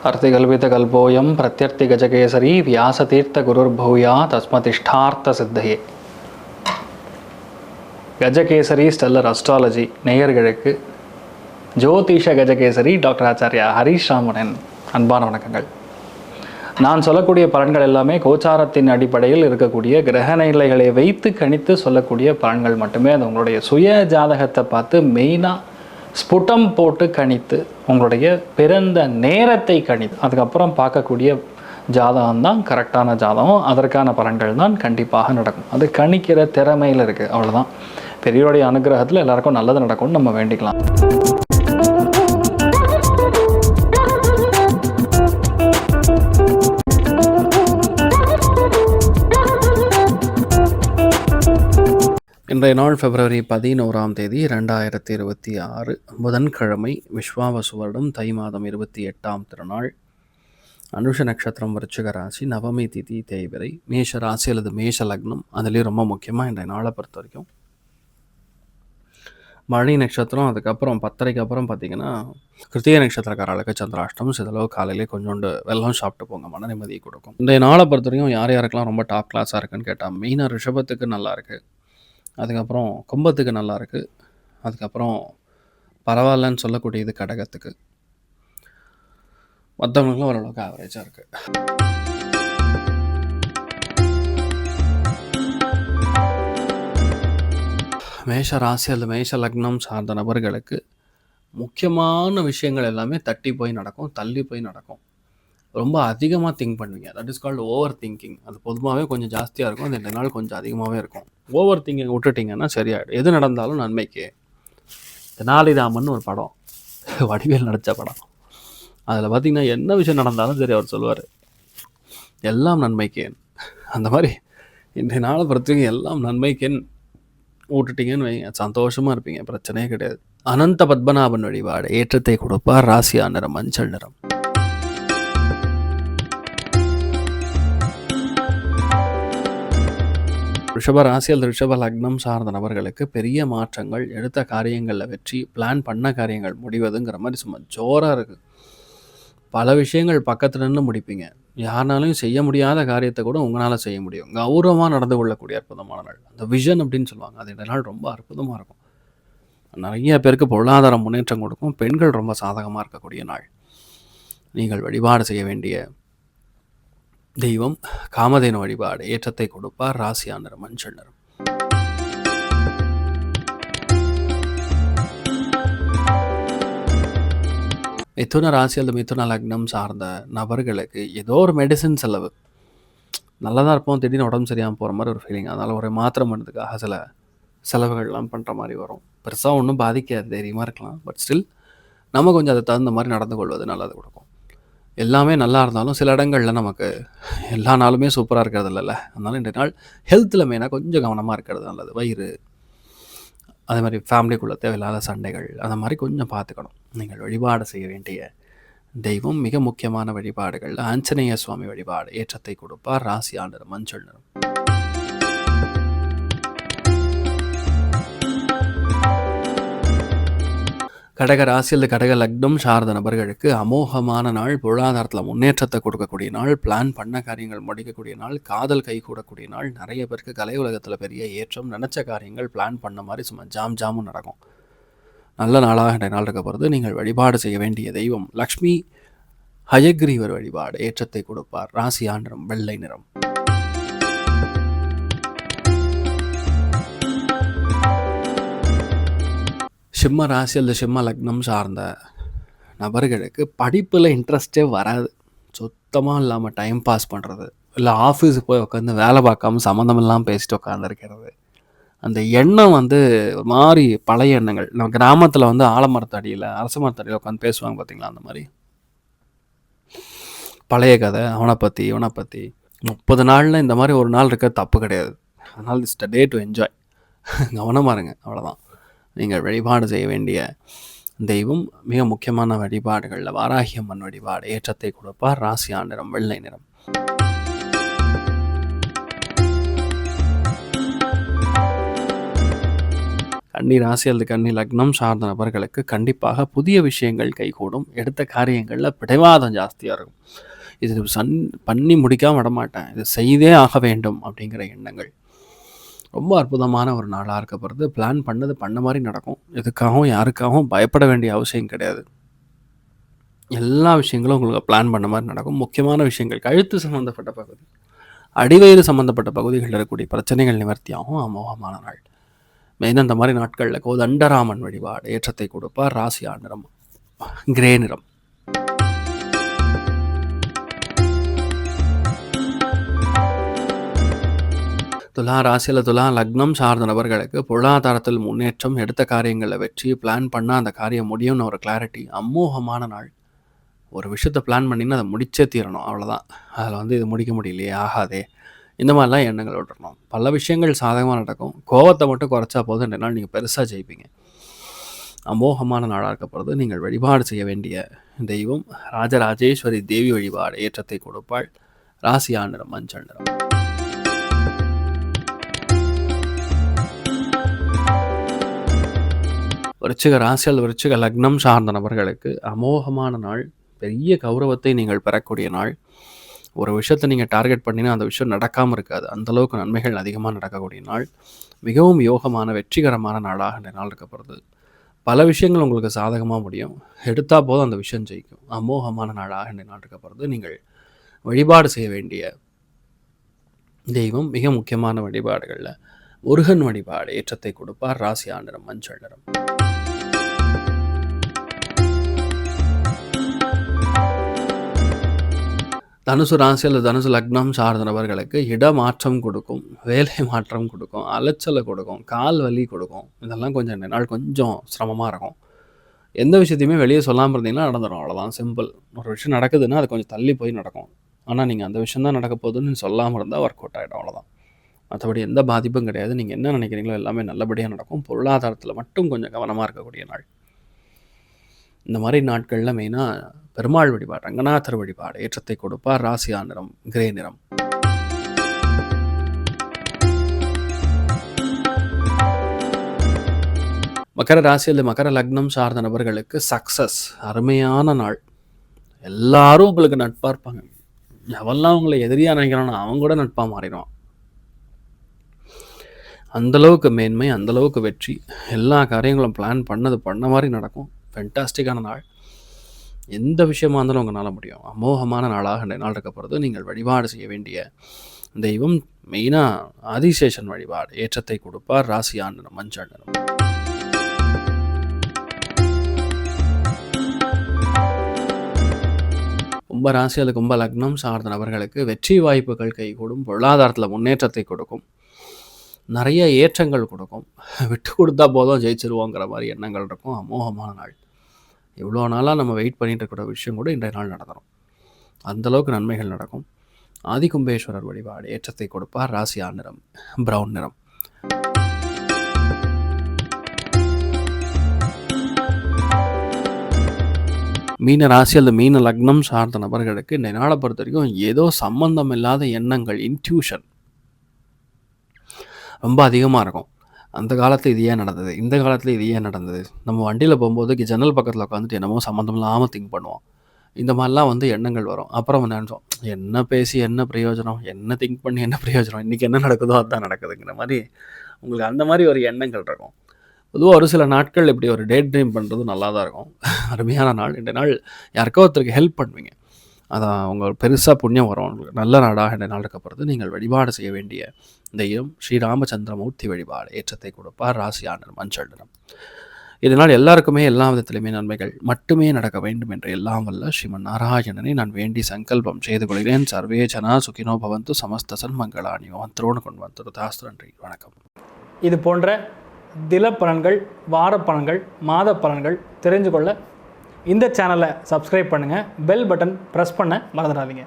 अर्तिकल्पितकल्पोऽयं प्रत्यर्थिगजकेसरी व्यासतीर्थगुरुर्भूया तस्मतिष्ठार्थ सिद्धये. Gajakesari stellar astrology நேயர்களுக்கு ஜோதிஷ Gajakesari doctor Acharya Harish ராமனின் அன்பான வணக்கங்கள். நான் சொல்லக்கூடிய பலன்கள் எல்லாமே கோச்சாரத்தின் அடிப்படையில் இருக்கக்கூடிய கிரக நிலைகளை வைத்து கணித்து சொல்லக்கூடிய பலன்கள் மட்டுமே. அது உங்களுடைய சுய ஜாதகத்தை பார்த்து மெயினாக ஸ்புடம் போட்டு கணித்து உங்களுடைய பிறந்த நேரத்தை கணித்து அதுக்கப்புறம் பார்க்கக்கூடிய ஜாதகம் தான் கரெக்டான ஜாதகம். அதற்கான பலன்கள் தான் கண்டிப்பாக நடக்கும். அது கணிக்கிற திறமையில் இருக்குது, அவ்வளோதான். பெரியோருடைய அனுகிரகத்தில் எல்லாருக்கும் நல்லது நடக்கும்னு நம்ம வேண்டிக்கலாம். இன்றைய நாள் பிப்ரவரி 11 2026 புதன்கிழமை, விஸ்வாவசு வருடம் தை மாதம் 28ஆம் திருநாள், அனுஷ நட்சத்திரம், விருச்சிக ராசி, நவமி திதி தேய்பிறை, மேஷ ராசி அல்லது மேஷ லக்னம். அதுலேயும் ரொம்ப முக்கியமாக இன்றைய நாளை பொறுத்த வரைக்கும் மழை நட்சத்திரம். அதுக்கப்புறம் 10:30 அப்புறம் பார்த்திங்கன்னா கிருத்திகை நட்சத்திரக்காரர்களுக்கு சந்திராஷ்டம். சிதளவு காலையிலே கொஞ்சோண்டு வெள்ளம் சாப்பிட்டு போங்க, மன நிம்மதியை கொடுக்கும். இன்றைய நாளை பொறுத்த வரைக்கும் யார் யாருக்கெல்லாம் ரொம்ப டாப் கிளாஸாக இருக்குன்னு கேட்டால், மெயினாக ரிஷபத்துக்கு நல்லா இருக்குது, அதுக்கப்புறம் கும்பத்துக்கு நல்லா இருக்குது, அதுக்கப்புறம் பரவாயில்லன்னு சொல்லக்கூடியது கடகத்துக்கு, மற்றவங்களுக்குலாம் ஓரளவுக்கு ஆவரேஜாக இருக்குது. மேஷ ராசி அல்லது மேஷ லக்னம் சார்ந்த நபர்களுக்கு முக்கியமான விஷயங்கள் எல்லாமே தட்டி போய் நடக்கும், தள்ளி போய் நடக்கும். ரொம்ப அதிகமாக திங்க் பண்ணுவீங்க. That is called over thinking. அது பொதுவாகவே கொஞ்சம் ஜாஸ்தியாக இருக்கும், அது 2 நாள் கொஞ்சம் அதிகமாகவே இருக்கும். ஓவர் திங்கிங் விட்டுட்டிங்கன்னா சரியாயிடும். எது நடந்தாலும் நன்மைக்கு. தெனாலிராமன் ஒரு படம், வடிவேல் நடித்த படம். அதில் பார்த்திங்கன்னா என்ன விஷயம் நடந்தாலும் சரி அவர் சொல்லுவார், எல்லாம் நன்மைக்கேன். அந்த மாதிரி இன்றைய நாளை பொறுத்தவரைக்கும் எல்லாம் நன்மைக்கேன் விட்டுட்டிங்கன்னு வைங்க, சந்தோஷமாக இருப்பீங்க, பிரச்சனையே கிடையாது. அனந்த பத்மநாபன் வழிபாடு ஏற்றத்தை கொடுப்பார். ராசியா நிறம் மஞ்சள் நிறம். ரிஷப ராசி அல்லது ரிஷப லக்னம் சார்ந்த நபர்களுக்கு பெரிய மாற்றங்கள், எடுத்த காரியங்களில் வெற்றி, பிளான் பண்ண காரியங்கள் முடிவதுங்கிற மாதிரி சும்மா ஜோராக இருக்குது. பல விஷயங்கள் பக்கத்தில் நின்று முடிப்பீங்க. யாருனாலையும் செய்ய முடியாத காரியத்தை கூட உங்களால் செய்ய முடியும். கௌரவமாக நடந்து கொள்ளக்கூடிய அற்புதமான நாள். அந்த விஷன் அப்படின்னு சொல்லுவாங்க, அது இந்த நாள் ரொம்ப அற்புதமாக இருக்கும். நிறைய பேருக்கு பொருளாதார முன்னேற்றம் கொடுக்கும். பெண்கள் ரொம்ப சாதகமாக இருக்கக்கூடிய நாள். நீங்கள் வழிபாடு செய்ய வேண்டிய தெய்வம் காமதேனு வழிபாடு ஏற்றத்தை கொடுப்பார். ராசியா நிறம் மஞ்சள் நிறம். மிதுன ராசி அல்லது மிதுன லக்னம் சார்ந்த நபர்களுக்கு ஏதோ ஒரு மெடிசின் செலவு. நல்லா தான் இருப்போம், திடீர்னு உடம்பு சரியாமல் போகிற மாதிரி ஒரு ஃபீலிங். அதனால் ஒரு மாத்திரை மருந்துக்காக சில செலவுகள்லாம் பண்ணுற மாதிரி வரும். பெருசாக ஒன்றும் பாதிக்காது, தைரியமாக இருக்கலாம். பட் ஸ்டில் நம்ம கொஞ்சம் அதை தகுந்த மாதிரி நடந்து கொள்வது நல்லது கொடுக்கும். எல்லாமே நல்லா இருந்தாலும் சில இடங்களில் நமக்கு எல்லா நாளுமே சூப்பராக இருக்கிறது இல்லைல்ல. அதனால் இன்றைய நாள் ஹெல்த்தில் மெயினாக கொஞ்சம் கவனமாக இருக்கிறது நல்லது. வயிறு, அதே மாதிரி ஃபேமிலிக்குள்ளே தேவையில்லாத சண்டைகள், அந்த மாதிரி கொஞ்சம் பார்த்துக்கணும். நீங்கள் வழிபாடு செய்ய வேண்டிய தெய்வம் மிக முக்கியமான வழிபாடுகள் ஆஞ்சநேய சுவாமி வழிபாடு ஏற்றத்தை கொடுப்பார். ராசியா நிறம் மஞ்சள் நிறம். கடக ராசி அல்லது கடக லக்னம் சார்ந்த நபர்களுக்கு அமோகமான நாள், பொருளாதாரத்தில் முன்னேற்றத்தை கொடுக்கக்கூடிய நாள், பிளான் பண்ண காரியங்கள் முடிக்கக்கூடிய நாள், காதல் கை கூடக்கூடிய நாள். நிறைய பேருக்கு கலை உலகத்தில் பெரிய ஏற்றம், நினச்ச காரியங்கள் பிளான் பண்ண மாதிரி சும்மா ஜாமும் நடக்கும். நல்ல நாளாக இன்றைய நாள் இருக்க போகிறது. நீங்கள் வழிபாடு செய்ய வேண்டிய தெய்வம் லக்ஷ்மி ஹயக்ரீவர் வழிபாடு ஏற்றத்தை கொடுப்பார். ராசியா நிறம் வெள்ளை நிறம். சிம்ம ராசி அல்லது சிம்ம லக்னம் சார்ந்த நபர்களுக்கு படிப்பில் இன்ட்ரெஸ்டே வராது. சுத்தமாக இல்லாமல் டைம் பாஸ் பண்ணுறது, இல்லை ஆஃபீஸுக்கு போய் உட்காந்து வேலை பார்க்காம சம்மந்தமெல்லாம் பேசிட்டு உட்காந்துருக்கிறது. அந்த எண்ணம் ஒரு மாதிரி பழைய எண்ணங்கள். நம்ம கிராமத்தில் ஆலமரத்தடியில், அரச மரத்தடியில் உட்காந்து பேசுவாங்க பார்த்தீங்களா, அந்த மாதிரி பழைய கதை, அவனை பற்றி இவனை பற்றி. 30 நாளில் இந்த மாதிரி ஒரு நாள் இருக்க தப்பு கிடையாது. அதனால் இட்ஸ் டே டு என்ஜாய். கவனமாக இருங்க, அவ்வளோதான். நீங்கள் வழிபாடு செய்ய வேண்டிய தெய்வம் மிக முக்கியமான வழிபாடுகளில் வாராகி அம்மன் வழிபாடு ஏற்றத்தை கொடுப்பார். ராசியா நிறம் வெள்ளை நிறம். கன்னி ராசி அல்லது கன்னி லக்னம் சார்ந்த நபர்களுக்கு கண்டிப்பாக புதிய விஷயங்கள் கைகூடும். எடுத்த காரியங்களில் பிடிவாதம் ஜாஸ்தியாக இருக்கும். இது பண்ணி முடிக்காம விடமாட்டேன், இது செய்தே ஆக வேண்டும் அப்படிங்கிற எண்ணங்கள். ரொம்ப அற்புதமான ஒரு நாளாக இருக்கப்படுறது. பிளான் பண்ணது பண்ண மாதிரி நடக்கும். எதுக்காகவும் யாருக்காகவும் பயப்பட வேண்டிய அவசியம் கிடையாது. எல்லா விஷயங்களும் உங்களுக்கு பிளான் பண்ண மாதிரி நடக்கும். முக்கியமான விஷயங்கள், கழுத்து சம்மந்தப்பட்ட பகுதி, அடிவயிறு சம்மந்தப்பட்ட பகுதிகளில் இருக்கக்கூடிய பிரச்சனைகள் நிவர்த்தியாகும். அமோகமான நாள். மெயின் அந்த மாதிரி நாட்களில் கோதண்டராமன் வழிபாடு ஏற்றத்தை கொடுப்பார். ராசியா நிறம் கிரே நிறம். துலா ராசியில் துலா லக்னம் சார்ந்த நபர்களுக்கு பொருளாதாரத்தில் முன்னேற்றம், எடுத்த காரியங்களில் வெற்றி, பிளான் பண்ணால் அந்த காரியம் முடியும்னு ஒரு கிளாரிட்டி. அமோகமான நாள். ஒரு விஷயத்தை பிளான் பண்ணிங்கன்னா அதை முடிச்சே தீரணும், அவ்வளோதான். அதில் இது முடிக்க முடியலையே, ஆகாதே, இந்த மாதிரிலாம் எண்ணங்கள் விட்டுறணும். பல விஷயங்கள் சாதகமாக நடக்கும். கோவத்தை மட்டும் குறைச்சா போதும், 2 நாள் நீங்கள் பெருசாக ஜெயிப்பீங்க. அமோகமான நாளாக இருக்கப்படுறது. நீங்கள் வழிபாடு செய்ய வேண்டிய தெய்வம் ராஜராஜேஸ்வரி தேவி வழிபாடு ஏற்றத்தை கொடுப்பாள். ராசியா நிறம் மஞ்சள் நிறம். விருச்சிக ராசியில் விருச்சிக லக்னம் சார்ந்த நபர்களுக்கு அமோகமான நாள். பெரிய கௌரவத்தை நீங்கள் பெறக்கூடிய நாள். ஒரு விஷயத்தை நீங்கள் டார்கெட் பண்ணினா அந்த விஷயம் நடக்காமல் இருக்காது. அந்தளவுக்கு நன்மைகள் அதிகமாக நடக்கக்கூடிய நாள். மிகவும் யோகமான வெற்றிகரமான நாளாக இந்த நாள் இருக்கப்படுறது. பல விஷயங்கள் உங்களுக்கு சாதகமாக முடியும். எடுத்தால் போதும் அந்த விஷயம் ஜெயிக்கும். அமோகமான நாளாக இந்த நாள் இருக்கப்படுறது. நீங்கள் வழிபாடு செய்ய வேண்டிய தெய்வம் மிக முக்கியமான வழிபாடுகளில் முருகன் வழிபாடு ஏற்றத்தை கொடுப்பார். ராசியா நிறம் மஞ்சள் நிறம். தனுசு ராசி அல்லது தனுசு லக்னம் சார்ந்த நபர்களுக்கு இடமாற்றம் கொடுக்கும், வேலை மாற்றம் கொடுக்கும், அலைச்சலை கொடுக்கும், கால் வலி கொடுக்கும். இதெல்லாம் கொஞ்சம் நாள் கொஞ்சம் சிரமமாக இருக்கும். எந்த விஷயத்தையுமே வெளியே சொல்லாமல் இருந்தீங்கன்னா நடந்துடும், அவ்வளோதான், சிம்பிள். ஒரு விஷயம் நடக்குதுன்னா அது கொஞ்சம் தள்ளி போய் நடக்கும். ஆனால் நீங்கள் அந்த விஷயம் தான் நடக்க போகுதுன்னு சொல்லாமல் இருந்தால் ஒர்க் அவுட் ஆகிடும், அவ்வளோதான். மற்றபடி எந்த பாதிப்பும் கிடையாது. நீங்கள் என்ன நினைக்கிறீங்களோ எல்லாமே நல்லபடியாக நடக்கும். பொருளாதாரத்தில் மட்டும் கொஞ்சம் கவனமாக இருக்கக்கூடிய நாள். இந்த மாதிரி நாட்களில் மெயினாக பெருமாள் வழிபாடு, ரங்கநாதர் வழிபாடு ஏற்றத்தை கொடுப்பார். ராசியா நிறம் கிரே நிறம். மகர ராசியில் மகர லக்னம் சார்ந்த நபர்களுக்கு சக்சஸ், அருமையான நாள். எல்லாரும் உங்களுக்கு நட்பாக இருப்பாங்க. எவெல்லாம் உங்களை எதிரியாக நினைக்கிறானோ அவங்க கூட நட்பாக மாறிடுவான். அந்தளவுக்கு மேன்மை, அந்தளவுக்கு வெற்றி. எல்லா காரியங்களும் பிளான் பண்ண மாதிரி நடக்கும். ஃபென்டாஸ்டிக்கான நாள். எந்த விஷயமா இருந்தாலும் உங்களால் முடியும். அமோகமான நாளாக இந்த நாள் இருக்கப்படுறது. நீங்கள் வழிபாடு செய்ய வேண்டிய தெய்வம் மெயினாக ஆதிசேஷன் வழிபாடு ஏற்றத்தை கொடுப்பார். ராசியா நிறம் மஞ்சள் நிறம். கும்ப ராசி அல்லது கும்ப லக்னம் சார்ந்த நபர்களுக்கு வெற்றி வாய்ப்புகள் கைகூடும். பொருளாதாரத்தில் முன்னேற்றத்தை கொடுக்கும். நிறைய ஏற்றங்கள் கொடுக்கும். விட்டு கொடுத்தா போதும் ஜெயிச்சிருவோங்கிற மாதிரி எண்ணங்கள் இருக்கும். அமோகமான நாள். இவ்வளோ நாளாக நம்ம வெயிட் பண்ணிட்டு இருக்கிற விஷயம் கூட இன்றைய நாள் நடந்துடும். அந்தளவுக்கு நன்மைகள் நடக்கும். ஆதிகும்பேஸ்வரர் வழிபாடு ஏற்றத்தை கொடுப்பார். ராசியா நிறம் பிரவுன் நிறம். மீன ராசி அல்லது மீன லக்னம் சார்ந்த நபர்களுக்கு இந்த நாளை பொறுத்த வரைக்கும் ஏதோ சம்பந்தம் இல்லாத எண்ணங்கள், இன்ட்யூஷன் ரொம்ப அதிகமாக இருக்கும். அந்த காலத்தில் இது ஏன் நடந்தது, இந்த காலத்தில் இது ஏன் நடந்தது, நம்ம வண்டியில் போகும்போது ஜன்னல் பக்கத்தில் உட்காந்துட்டு என்னமோ சம்மந்தம் இல்லாமல் திங்க் பண்ணுவோம். இந்த மாதிரிலாம் எண்ணங்கள் வரும். அப்புறம் நினைச்சோம், என்ன பேசி என்ன பிரயோஜனம், என்ன திங்க் பண்ணி என்ன பிரயோஜனம், இன்றைக்கி என்ன நடக்குதோ அதுதான் நடக்குதுங்கிற மாதிரி உங்களுக்கு அந்த மாதிரி ஒரு எண்ணங்கள் இருக்கும். பொதுவாக ஒரு சில நாட்கள் இப்படி ஒரு டே ட்ரீம் பண்ணுறது நல்லா தான் இருக்கும். அருமையான நாள். இந்த நாள் யாருக்கோ ஒருத்தருக்கு ஹெல்ப் பண்ணுவீங்க, அதான் அவங்க பெருசாக புண்ணியம் வரும். உங்களுக்கு நல்ல நாடாக இந்த நாள் இருக்கப்படுறது. நீங்கள் வழிபாடு செய்ய வேண்டிய தெய்வம் ஸ்ரீராமச்சந்திரமூர்த்தி வழிபாடு ஏற்றத்தை கொடுப்பார். ராசியா நிறம் மஞ்சள் நிறம். இதனால் எல்லாருக்குமே எல்லா விதத்திலுமே நன்மைகள் மட்டுமே நடக்க வேண்டும் என்று எல்லாம் வல்ல ஸ்ரீமன் நாராயணனை நான் வேண்டி சங்கல்பம் செய்து கொள்கிறேன். சர்வே ஜனா சுகினோ பவந்து சமஸ்த சன்மங்களானி மந்திரோடு கொண்டு வந்து தாஸ்து. நன்றி, வணக்கம். இது போன்ற தில பலன்கள், வார பலன்கள், மாத பலன்கள் தெரிஞ்சு கொள்ள இந்த சேனலை சப்ஸ்கிரைப் பண்ணுங்கள். பெல் பட்டன் ப்ரெஸ் பண்ண மறந்துடாதீங்க.